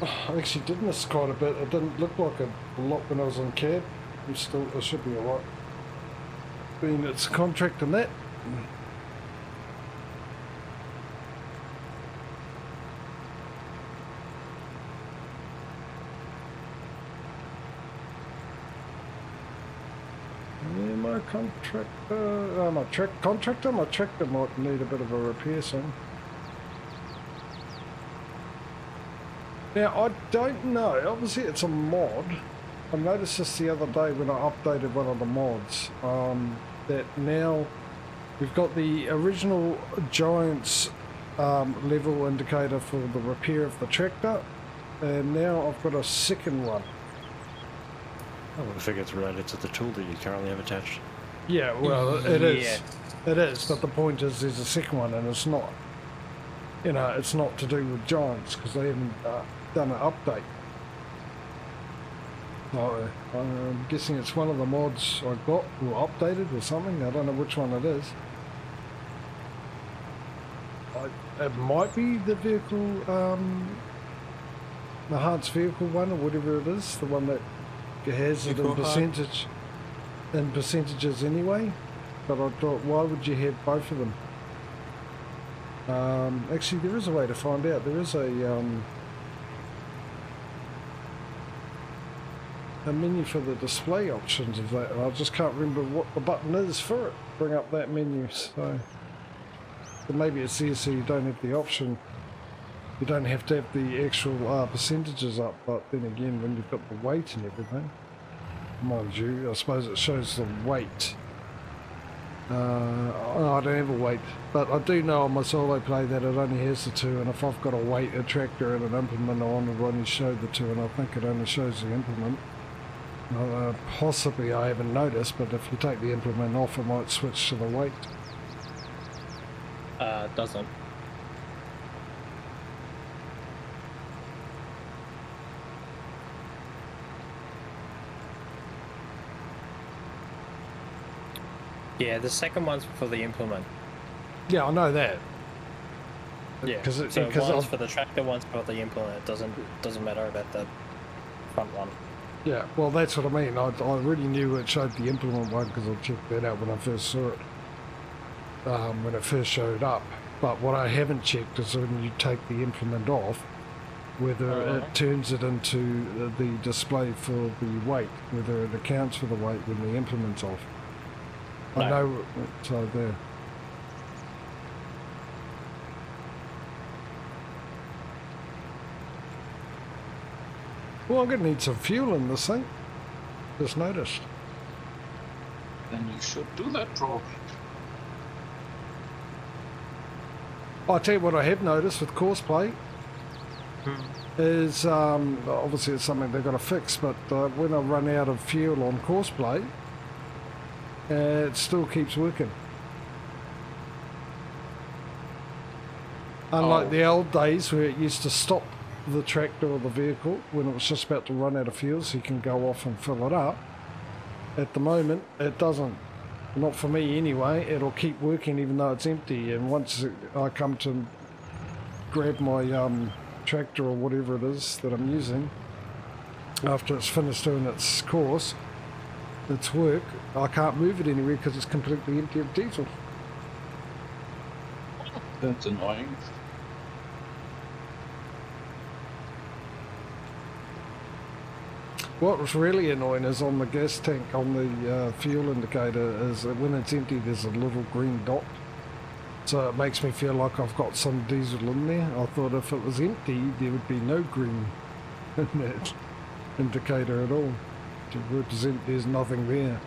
I actually did miss quite a bit. It didn't look like a lot when I was on cab. It should be alright. I mean, it's a contract and that. Yeah, my contractor, my tractor might need a bit of a repair soon. Now, I don't know, obviously it's a mod. I noticed this the other day when I updated one of the mods, that now we've got the original Giants level indicator for the repair of the tractor, and now I've got a second one. I would figure it's related to the tool that you currently have attached. Yeah, well, it is. It is, but the point is there's a second one, and it's not, you know, it's not to do with Giants, because they haven't done an update. So, I'm guessing it's one of the mods I got, or updated or something. I don't know which one it is. It might be the vehicle, the Hart's vehicle one, or whatever it is, the one that has it in percentages anyway. But I thought, why would you have both of them? Actually, there is a way to find out. There is a menu for the display options of that, and I just can't remember what the button is for it. Bring up that menu, so maybe it's there so you don't have the option. You don't have to have the actual percentages up, but then again, when you've got the weight and everything, mind you, I suppose it shows the weight. I don't have a weight, but I do know on my solo play that it only has the two, and if I've got a weight, a tractor and an implement on, it will only show the two, and I think it only shows the implement. Possibly I haven't noticed, but if you take the implement off, it might switch to the weight. It doesn't. Yeah, the second one's for the implement. Yeah, I know that. Yeah, so one's for the tractor, one's for the implement. It doesn't matter about the front one. Yeah, well, that's what I mean. I already knew it showed the implement one because I checked that out when I first saw it, when it first showed up. But what I haven't checked is when you take the implement off, whether it turns it into the display for the weight, whether it accounts for the weight when the implement's off. No. I know, so there. Well, I'm going to need some fuel in this thing. Just noticed. Then you should do that, probably. I'll tell you what I have noticed with courseplay is, obviously it's something they've got to fix, but when I run out of fuel on courseplay, it still keeps working. Unlike the old days where it used to stop the tractor or the vehicle when it was just about to run out of fuel so you can go off and fill it up. At the moment, it doesn't. Not for me anyway. It'll keep working even though it's empty, and once I come to grab my tractor or whatever it is that I'm using, after it's finished doing its course, its work, I can't move it anywhere because it's completely empty of diesel. That's annoying. What was really annoying is on the gas tank, on the fuel indicator, is that when it's empty there's a little green dot. So it makes me feel like I've got some diesel in there. I thought if it was empty there would be no green in that indicator at all to represent there's nothing there.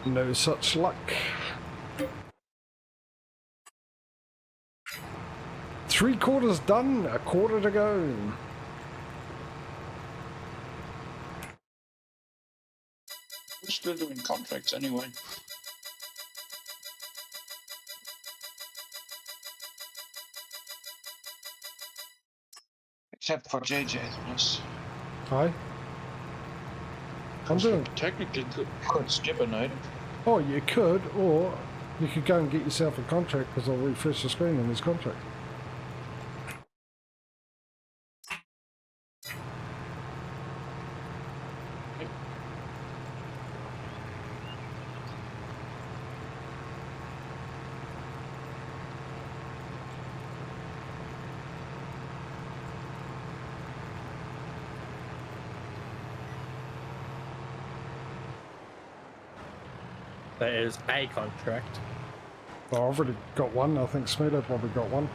No such luck. 3/4 done, a quarter to go. We're still doing contracts anyway. Except for JJ's, yes. Hi. I'm doing. Technically could skip a night. Oh, you could, or You could go and get yourself a contract because I'll refresh the screen in this contract. That is a contract. Oh, I've already got one. I think Smudo probably got one.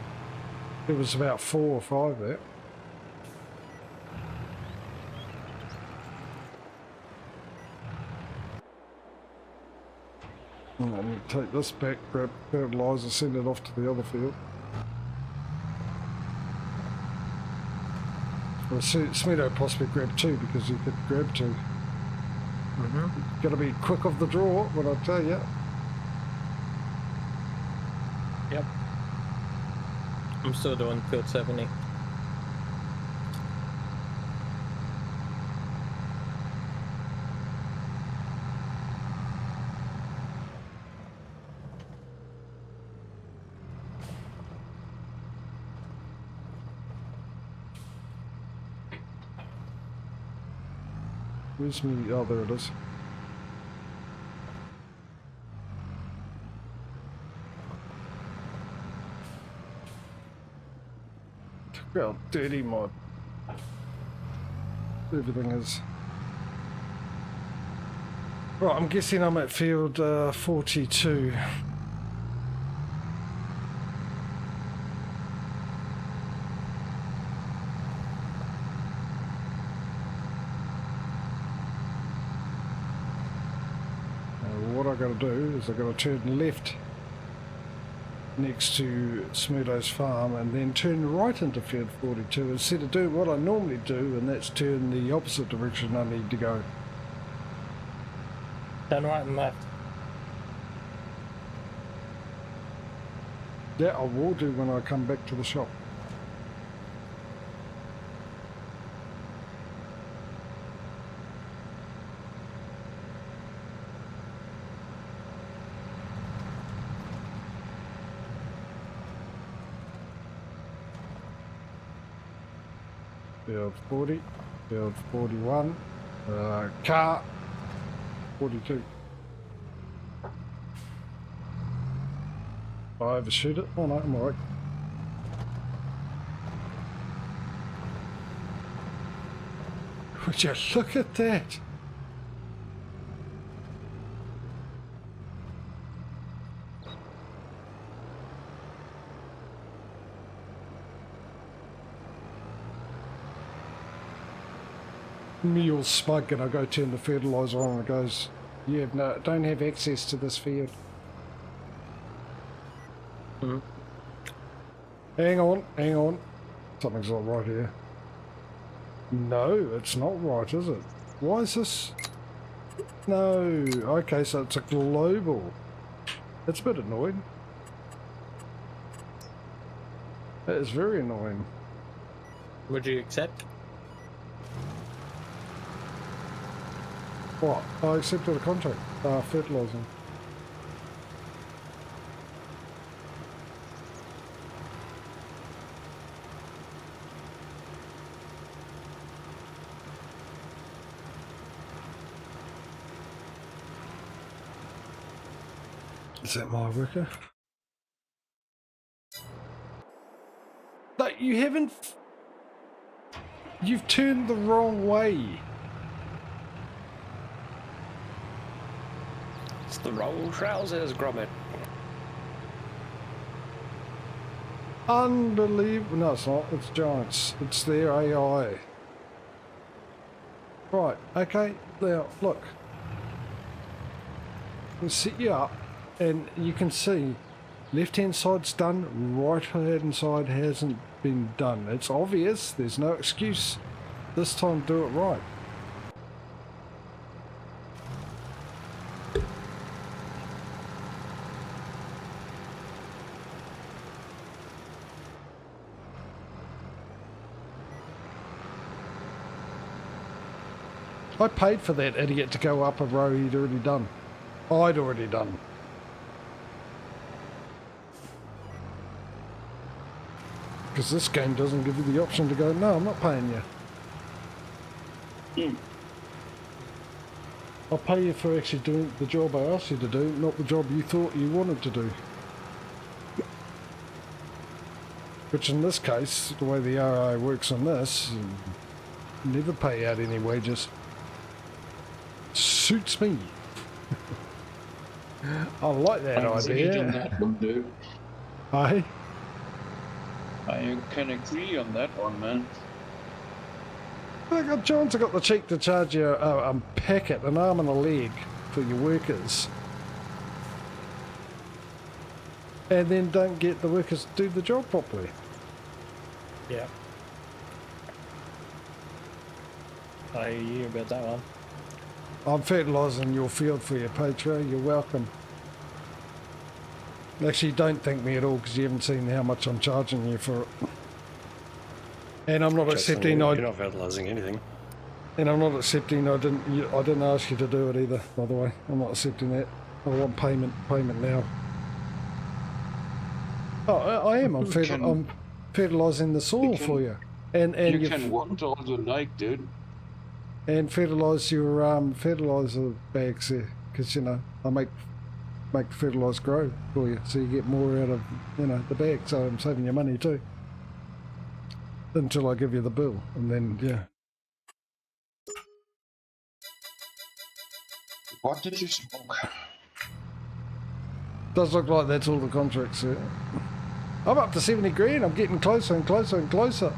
It was about 4 or 5 there. And then take this back, grab fertiliser, send it off to the other field. Well, Smudo possibly grabbed 2 because you could grab 2. Got to be quick off the draw, what I tell you. Yep. I'm still doing field 70. Where's me? Oh, there it is. Look how dirty my everything is. Right, I'm guessing I'm at field 42. What I got to do is I got to turn left next to Smudo's farm and then turn right into field 42 instead of doing what I normally do, and that's turn the opposite direction I need to go. Turn right and left. Yeah, I will do when I come back to the shop. Field 40, field 41, car 42. I overshoot it? Oh no, I'm alright. Would you look at that? Me all smug, and I go turn the fertiliser on and it goes, you have no, don't have access to this field. Hang on. Something's not right here. No, it's not right, is it? Why is this? No, okay, so it's a global. That's a bit annoying. That is very annoying. Would you accept? What? I accepted a contract. Fertilising. Is that my worker? No, you haven't. You've turned the wrong way. It's the wrong trousers, Gromit. Unbelievable. No, it's not. It's Giants. It's their AI. Right, okay. Now, look. We'll set you up, and you can see left-hand side's done, right-hand side hasn't been done. It's obvious. There's no excuse. This time, do it right. I paid for that idiot to go up a row he'd already done. I'd already done. Because this game doesn't give you the option to go, no, I'm not paying you. I'll pay you for actually doing the job I asked you to do, not the job you thought you wanted to do. Which in this case, the way the RI works on this, never pay out any wages. Suits me. I like that idea. On that one, dude. Aye? I can agree on that one, man. Look, John's got the cheek to charge you a packet, an arm and a leg for your workers. And then don't get the workers to do the job properly. Yeah. I hear you about that one. I'm fertilising your field for you, Patrio. You're welcome. Actually, don't thank me at all because you haven't seen how much I'm charging you for it. And I'm not accepting. You're not fertilising anything. And I'm not accepting. I didn't ask you to do it either. By the way, I'm not accepting that. I want payment. Payment now. Oh, I am. I'm fertilising the soil for you. And you can want all you like, dude. And fertilise your fertiliser bags there, because I make the fertiliser grow for you, so you get more out of the bag. So I'm saving you money too. Until I give you the bill, and then yeah. What did you smoke? Does look like that's all the contracts there. I'm up to 70 grand. I'm getting closer and closer and closer,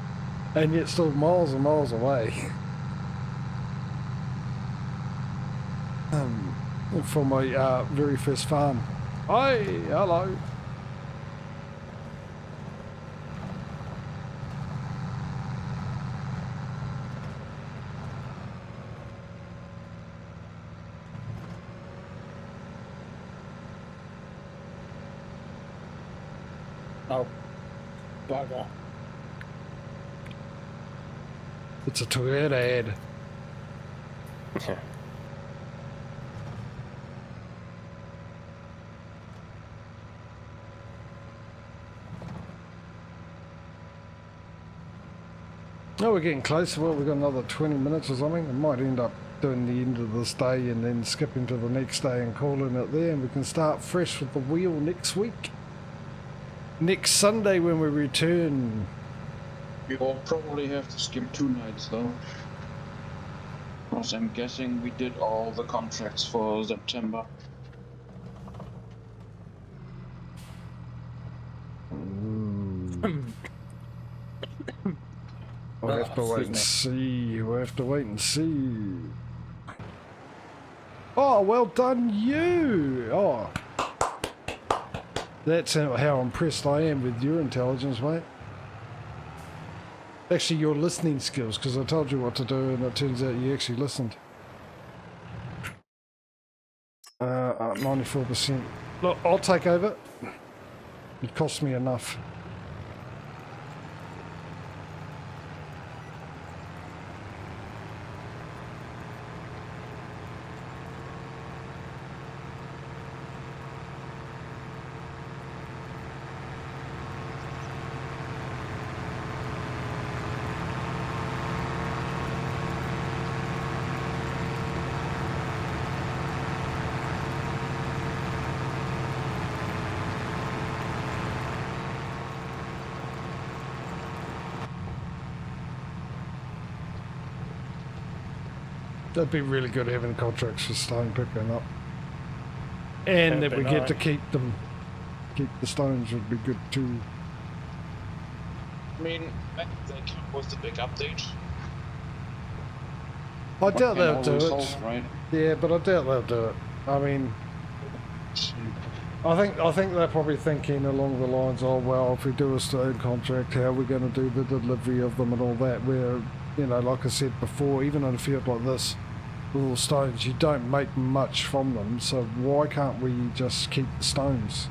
and yet still miles and miles away. From my very first farm. Hi, hello. Oh, bugger. It's a Toyota ad. Oh, we're getting close. Well, we've got another 20 minutes or something. I might end up doing the end of this day and then skipping to the next day and calling it there, and we can start fresh with the wheel next week. Next Sunday when we return. We will probably have to skip 2 nights though. Because I'm guessing we did all the contracts for September. We'll have to wait and see. We'll have to wait and see. Oh, well done you! Oh. That's how impressed I am with your intelligence, mate. Actually, your listening skills, because I told you what to do and it turns out you actually listened. 94%. Look, I'll take over. It cost me enough. That'd be really good having contracts for stone picking up. And that we get to keep them. Keep the stones would be good too. I mean, that was the big update. I doubt they'll do it. Solve, right? Yeah, but I doubt they'll do it. I mean, I think they're probably thinking along the lines, oh well, if we do a stone contract, how are we going to do the delivery of them and all that? Where, like I said before, even in a field like this, little stones, you don't make much from them, so why can't we just keep the stones?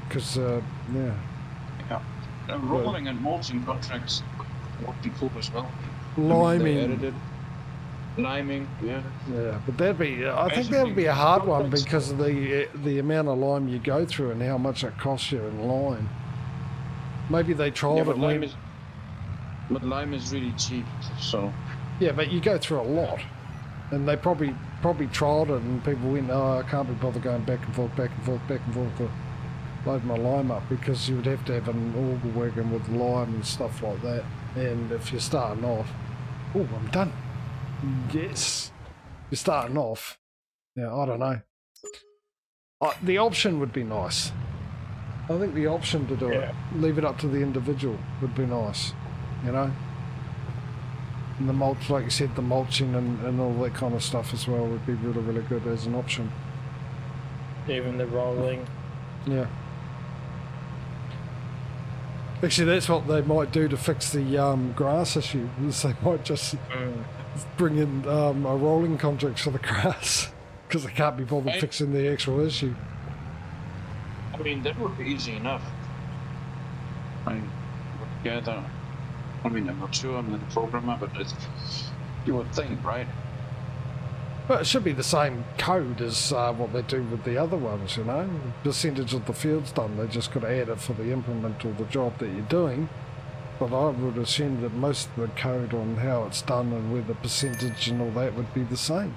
Because yeah, rolling and mulching contracts would be cool as well. Liming, yeah, but that'd be, I think that would be a hard one because of the amount of lime you go through and how much it costs you in lime. Maybe they tried Yeah, it. but lime is really cheap, so. Yeah, but you go through a lot, and they probably tried it, and people went, "Oh, I can't be bothered going back and forth to load my lime up," because you would have to have an auger wagon with lime and stuff like that. And if you're starting off, oh, I'm done. Yes, you're starting off. Yeah, I don't know. The option would be nice. I think the option to do it, leave it up to the individual, would be nice. You know. And the mulch, like you said, the mulching and all that kind of stuff as well would be really, really good as an option. Even the rolling. Yeah. Actually, that's what they might do to fix the grass issue. Is they might just bring in a rolling contract for the grass because they can't be bothered fixing the actual issue. I mean, that would be easy enough. I would gather. I mean, I'm not sure, I'm not a programmer, but you would think, right? Well, it should be the same code as what they do with the other ones, you know? Percentage of the field's done, they just got to add it for the implement or the job that you're doing. But I would assume that most of the code on how it's done and where the percentage and all that would be the same.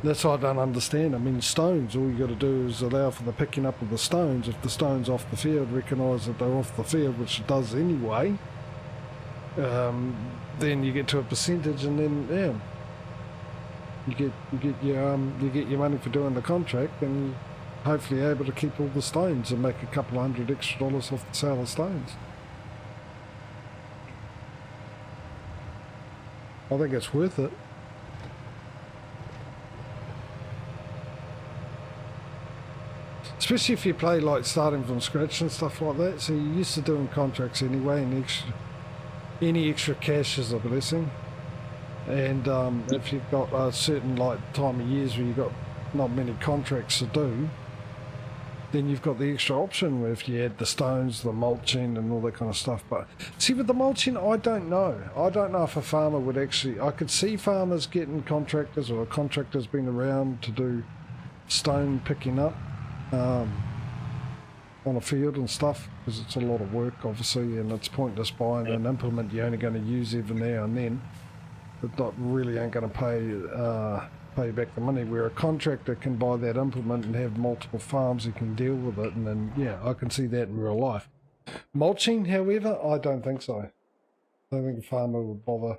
That's what I don't understand. I mean, stones, all you got to do is allow for the picking up of the stones. If the stone's off the field, recognise that they're off the field, which it does anyway. Then you get to a percentage, and then you get your money for doing the contract, and you're hopefully able to keep all the stones and make a couple of $100 extra off the sale of stones. I think it's worth it. Especially if you play like starting from scratch and stuff like that. So you're used to doing contracts anyway, and any extra cash is a blessing. And if you've got a certain like time of years where you've got not many contracts to do, then you've got the extra option where if you add the stones, the mulching and all that kind of stuff. But see, with the mulching, I don't know. I don't know if a farmer would actually... I could see farmers getting contractors or contractors being around to do stone picking up on a field and stuff, because it's a lot of work obviously, and it's pointless buying an implement you're only going to use every now and then. It not really ain't going to pay back the money, where a contractor can buy that implement and have multiple farms who can deal with it, and then yeah, I can see that in real life. Mulching, however, I don't think so. I don't think a farmer would bother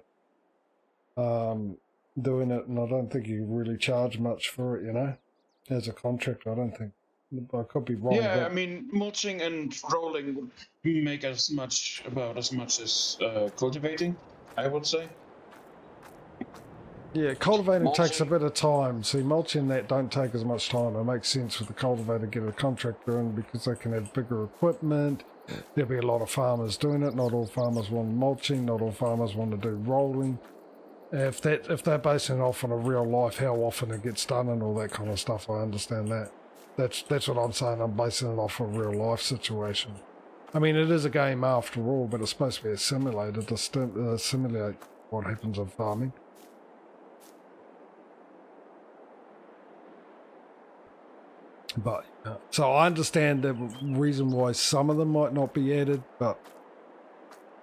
doing it, and I don't think you really charge much for it, you know, as a contractor. I don't think. I could be wrong. Yeah, but... I mean, mulching and rolling would make as much as cultivating, I would say. Yeah, cultivating takes a bit of time. See, mulching that don't take as much time. It makes sense for the cultivator to get a contractor in because they can have bigger equipment. There'll be a lot of farmers doing it. Not all farmers want mulching. Not all farmers want to do rolling. If they're basing it off on a real life, how often it gets done and all that kind of stuff, I understand that. That's what I'm saying. I'm basing it off a real life situation. I mean, it is a game after all, but it's supposed to be a simulator to simulate what happens in farming. But so I understand the reason why some of them might not be added, but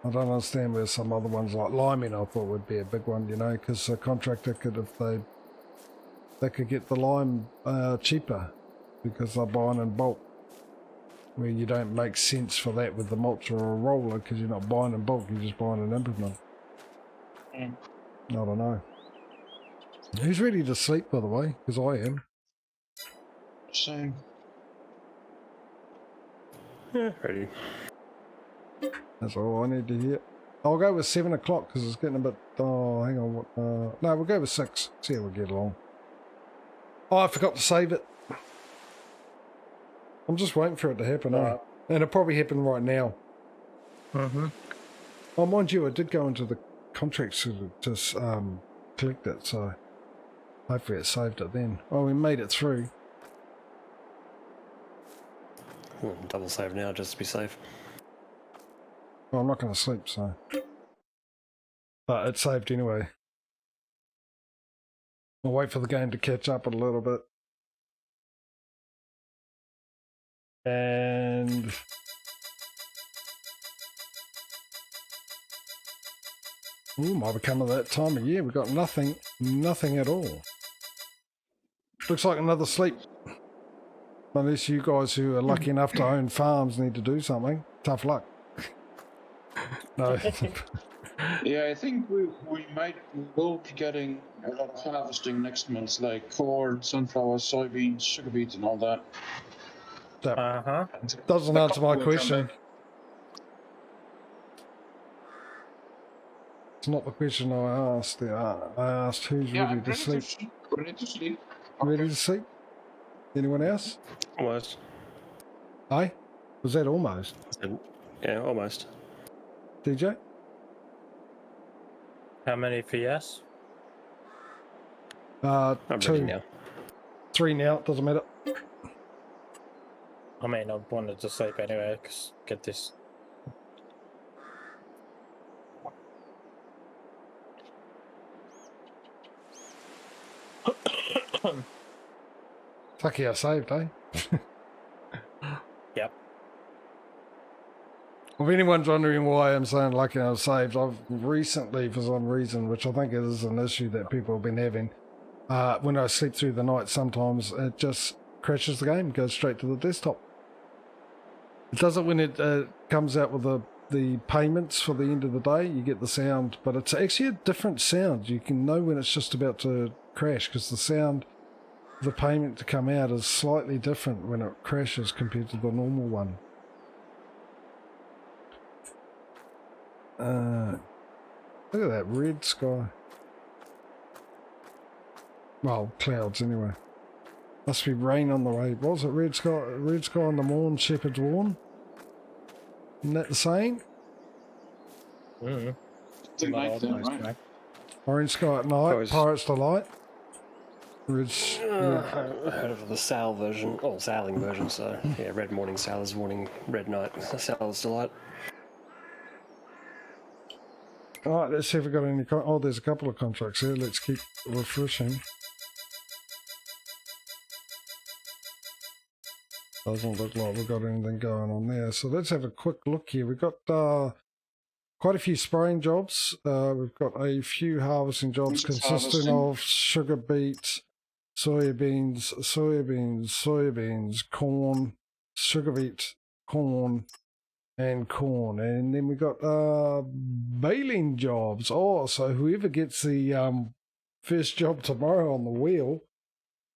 I don't understand where some other ones like liming I thought would be a big one, you know, because a contractor could, if they could get the lime cheaper because they're buying in bulk, where you don't make sense for that with the mulch or a roller because you're not buying in bulk, you're just buying an implement. I don't know. Who's ready to sleep, by the way? Because I am. Same. Yeah, ready. That's all I need to hear. I'll go with 7 o'clock because it's getting a bit... Oh, hang on. No, we'll go with 6. See how we get along. Oh, I forgot to save it. I'm just waiting for it to happen, eh? And it'll probably happen right now. Oh, mind you, I did go into the contracts to collect it, so hopefully it saved it then. Oh, we made it through. Double save now just to be safe. Well, I'm not going to sleep, so... But it saved anyway. I'll wait for the game to catch up a little bit. And Ooh, might be coming that time of year. We've got nothing at all. Looks like another sleep. Unless you guys who are lucky enough to own farms need to do something. Tough luck. No. Yeah, I think we will be getting a lot of harvesting next month, like corn, sunflowers, soybeans, sugar beets, and all that. That doesn't answer my question. It's not the question I asked. I asked who's ready to sleep. Ready to sleep. Ready to sleep? Anyone else? Almost. Aye? Was that almost? Yeah, almost. DJ? How many for yes? I'm 2. ready now. 3 now, doesn't matter. I mean, I wanted to sleep anyway, because get this. Lucky I saved, eh? Yep. If anyone's wondering why I'm saying lucky I saved, I've recently, for some reason, which I think is an issue that people have been having, when I sleep through the night, sometimes it just crashes the game, goes straight to the desktop. It does it when it comes out with the payments for the end of the day. You get the sound, but it's actually a different sound. You can know when it's just about to crash because the sound, the payment to come out is slightly different when it crashes compared to the normal one. Look at that red sky. Well, clouds anyway. Must be rain on the way. What was it? Red sky on the morn, shepherd's warn. Isn't that the saying? Like that, right? Orange sky at night, pirates delight. I heard of the sail version, or sailing version, so yeah, red morning, sailor's warning, red night, sailor's delight. Alright, let's see if we've got any... Oh, there's a couple of contracts here. Let's keep refreshing. Doesn't look like we've got anything going on there. So let's have a quick look here. We've got quite a few spraying jobs. We've got a few harvesting jobs consisting of sugar beet, soybeans, corn, sugar beet, corn, and corn. And then we got baling jobs. Oh, so whoever gets the first job tomorrow on the wheel,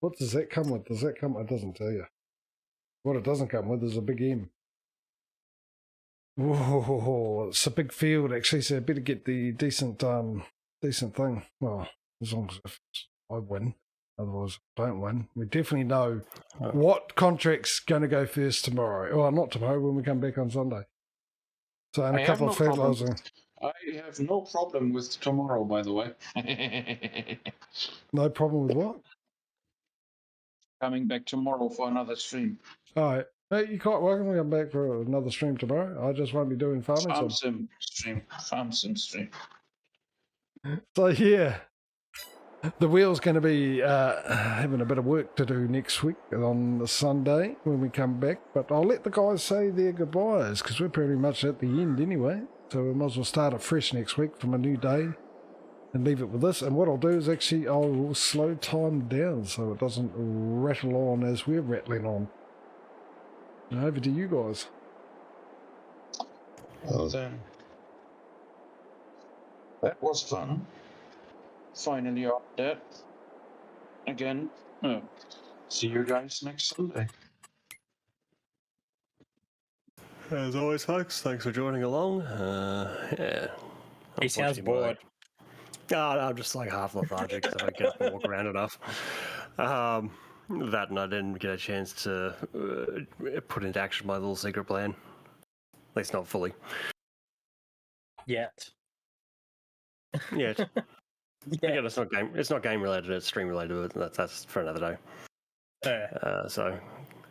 what does that come with? Does that come? It doesn't tell you. What it doesn't come with is a big M. Whoa, it's a big field actually, so I better get the decent thing. Well, as long as I win. Otherwise, I don't win. We definitely know what contract's going to go first tomorrow. Well, not tomorrow, when we come back on Sunday. So, and a couple of fertilizer. I have no problem with tomorrow, by the way. No problem with what? Coming back tomorrow for another stream. All right. Hey, you're quite welcome to come back for another stream tomorrow. I just won't be doing farming. Farm sim stream. So, yeah. The wheel's going to be having a bit of work to do next week on the Sunday when we come back. But I'll let the guys say their goodbyes because we're pretty much at the end anyway. So we might as well start it fresh next week from a new day and leave it with this. And what I'll do is actually I'll slow time down so it doesn't rattle on as we're rattling on. And over to you guys. Well then, that was fun. Finally off that. Again, see you guys next Sunday. As always, folks, thanks for joining along. Yeah. He sounds bored. I'm just like half lethargic because I don't get up and walk around enough. That and I didn't get a chance to put into action my little secret plan. At least not fully. Yet. Yet. Yeah. Again, it's not game related, it's stream related, but that's for another day. So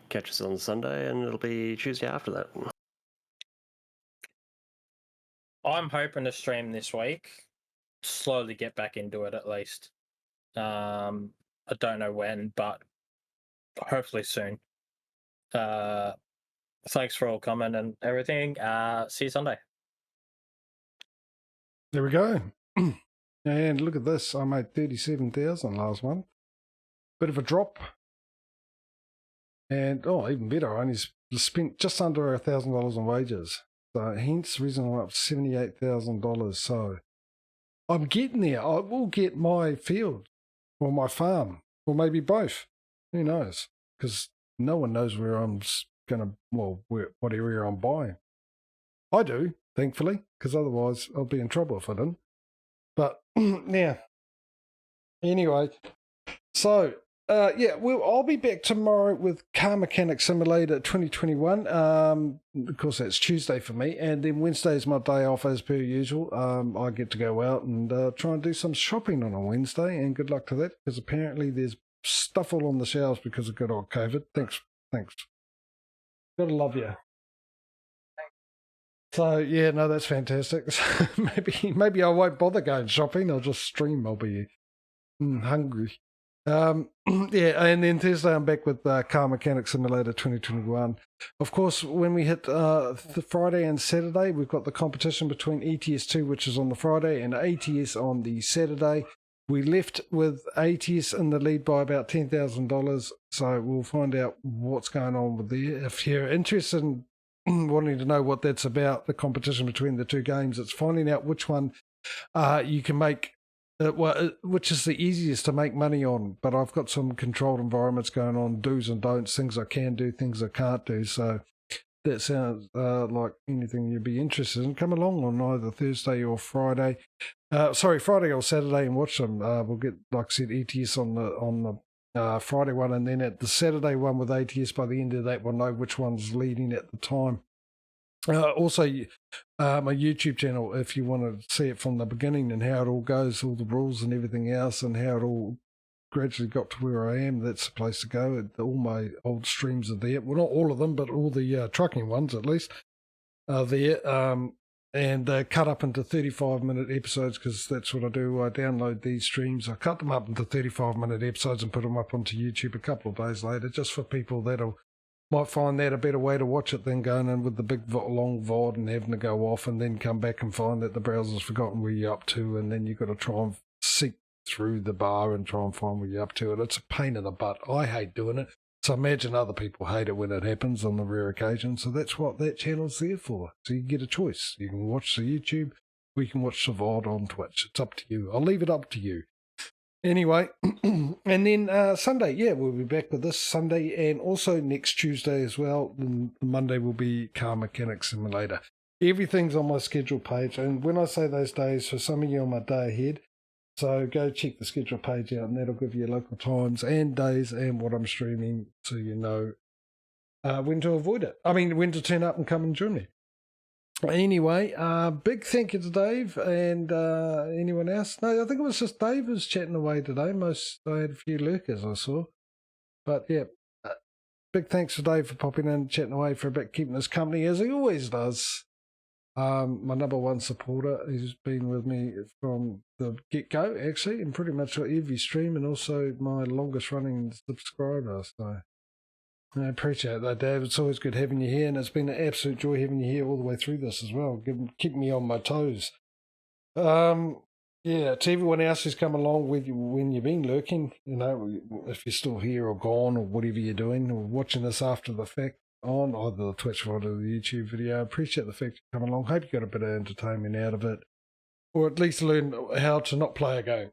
catch us on Sunday and it'll be Tuesday after that. I'm hoping to stream this week. Slowly get back into it at least. I don't know when, but hopefully soon. Thanks for all coming and everything. See you Sunday. There we go. And look at this, I made 37,000 last month. Bit of a drop. And, oh, even better, I only spent just under $1,000 on wages. So hence the reason I'm up to $78,000. So I'm getting there. I will get my field or my farm or maybe both. Who knows? Because no one knows where I'm going to, well, what area I'm buying. I do, thankfully, because otherwise I'll be in trouble if I didn't. But yeah. Anyway, so yeah, I'll be back tomorrow with Car Mechanic Simulator 2021. Of course, that's Tuesday for me, and then Wednesday is my day off as per usual. I get to go out and try and do some shopping on a Wednesday, and good luck to that, because apparently there's stuff all on the shelves because of good old COVID. Thanks. Gotta love you. So yeah, no, that's fantastic. So maybe I won't bother going shopping. I'll just stream. I'll be hungry. Yeah, and then Thursday I'm back with Car Mechanic Simulator 2021. Of course, when we hit the Friday and Saturday, we've got the competition between ETS2, which is on the Friday, and ATS on the Saturday. We left with ATS in the lead by about $10,000, so we'll find out what's going on with there. If you're interested in wanting to know what that's about, the competition between the two games, it's finding out which one you can make, which is the easiest to make money on. But I've got some controlled environments going on, do's and don'ts, things I can do, things I can't do. So that sounds like anything you'd be interested in. Come along on either Thursday or Friday. Friday or Saturday and watch them. We'll get, like I said, ETS on the Friday one, and then at the Saturday one with ATS, by the end of that, we'll know which one's leading at the time. Also, my YouTube channel, if you want to see it from the beginning and how it all goes, all the rules and everything else, and how it all gradually got to where I am, that's the place to go. All my old streams are there. Well, not all of them, but all the trucking ones at least are there. And cut up into 35-minute episodes, because that's what I do. I download these streams, I cut them up into 35-minute episodes and put them up onto YouTube a couple of days later, just for people that might find that a better way to watch it than going in with the big long VOD and having to go off and then come back and find that the browser's forgotten where you're up to, and then you've got to try and seek through the bar and try and find where you're up to. And it's a pain in the butt. I hate doing it. So I imagine other people hate it when it happens on the rare occasion. So that's what that channel's there for. So you get a choice. You can watch the YouTube, or you can watch the VOD on Twitch. It's up to you. I'll leave it up to you. Anyway, and then Sunday, yeah, we'll be back with this Sunday, and also next Tuesday as well. And Monday will be Car Mechanic Simulator. Everything's on my schedule page. And when I say those days, for some of you on my day ahead, so go check the schedule page out, and that'll give you local times and days and what I'm streaming, so you know when to avoid it. I mean, when to turn up and come and join me. Anyway, big thank you to Dave and anyone else. No, I think it was just Dave was chatting away today. I had a few lurkers I saw. But yeah, big thanks to Dave for popping in, chatting away for a bit, keeping us company as he always does. My number one supporter, who's been with me from the get-go, actually, and pretty much every stream, and also my longest running subscriber. So I appreciate that, Dave. It's always good having you here, and it's been an absolute joy having you here all the way through this as well. Keep me on my toes. Yeah, to everyone else who's come along with you when you've been lurking, you know, if you're still here or gone or whatever you're doing, or watching this after the fact, on either the Twitch VOD or the YouTube video. I appreciate the fact you come along. Hope you got a bit of entertainment out of it, or at least learn how to not play a game.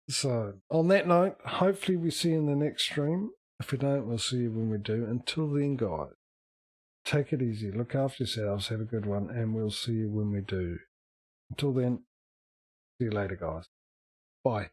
So, on that note, hopefully we see you in the next stream. If we don't, we'll see you when we do. Until then, guys, take it easy, look after yourselves, have a good one, and we'll see you when we do. Until then, see you later, guys. Bye.